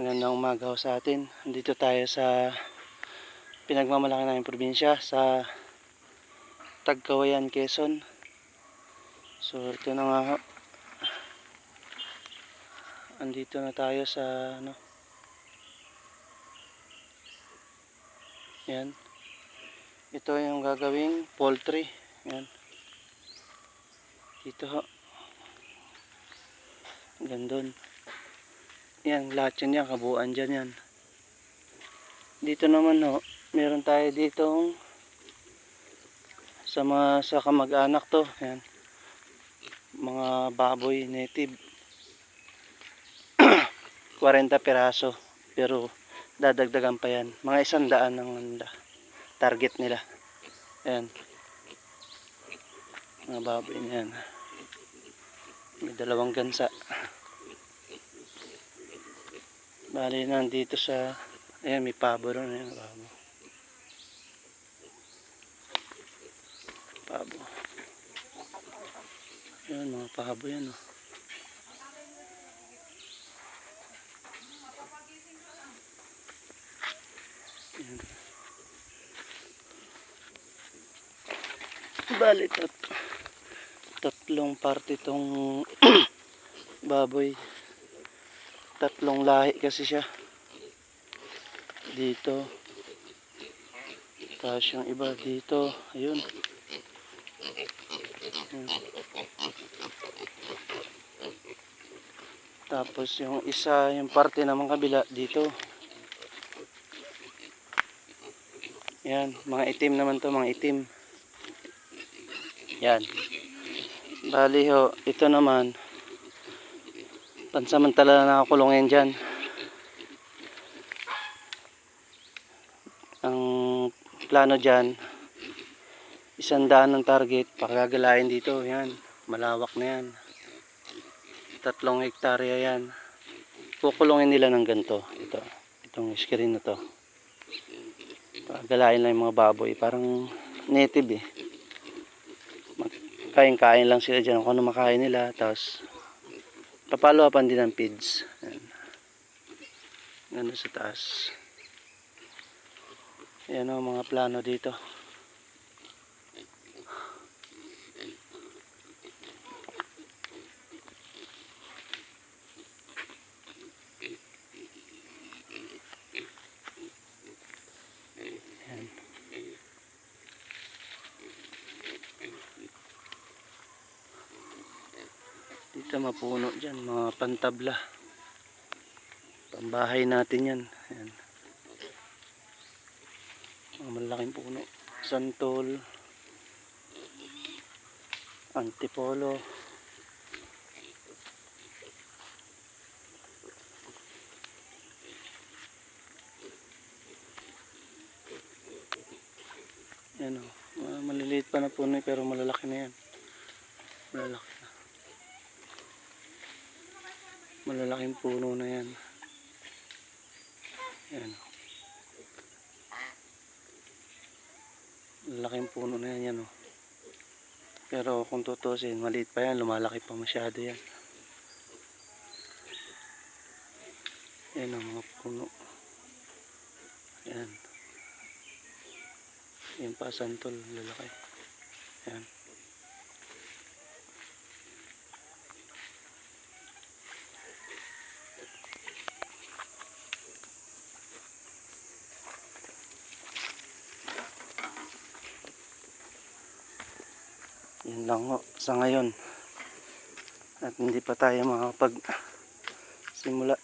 Magandang umaga ho sa atin. Dito tayo sa pinagmamalaki namin probinsya sa Tagkawayan, Quezon. So ito na nga ho. Andito na tayo sa yan. Ito yung gagawing poultry. Yan. Dito ho. Gandun. Yan, lahat yan, kabuuan dyan yan. Dito naman ho, meron tayo dito sa kamag-anak to. Yan. Mga baboy native. 40 piraso. Pero dadagdagan pa yan. Mga 100 ang target nila. Yan. Mga baboy na yan. May 2 gansa. Bali nandito sa, ayan, may pabo ron. Ayan, pabo. Ayan, mga pabo yan. Oh. Ayan. Bali, tatlong parte itong baboy. 3 lahi kasi siya. Dito. Tapos yung iba dito. Ayun. Tapos yung isa, yung parte naman kabila dito. Yan. Mga itim naman to, mga itim. Yan. Bali ho, ito naman. Pansamantala na nakakulong yan dyan. Ang plano dyan, 100 ng target, pakagalain dito. Yan, malawak na yan. 3 hektarya yan. Kukulungin nila ng ganito. Itong screen na to. Pakagalain lang yung mga baboy. Parang native eh. Kain-kain lang sila dyan kung ano makain nila. Tapos papaluapan din ng feeds. Gano'n sa taas. Ayan o mga plano dito. Ayan. Dito mapuno dyan, mga pantabla. Pambahay natin yan. Ayan. Mga malaking puno. Santol. Antipolo. Ayan o. Maliliit pa na puno pero malalaki na yan. Malalaki na. Malalaking puno na yan. Ayan o. Malaking puno na yan, yan o. Pero kung tutusin, maliit pa yan, lumalaki pa masyado yan. Yan ang mga puno. Yan. Yan pa, santol, lalaki. Yan. Yan lang ho sa ngayon. At hindi pa tayo makapag simula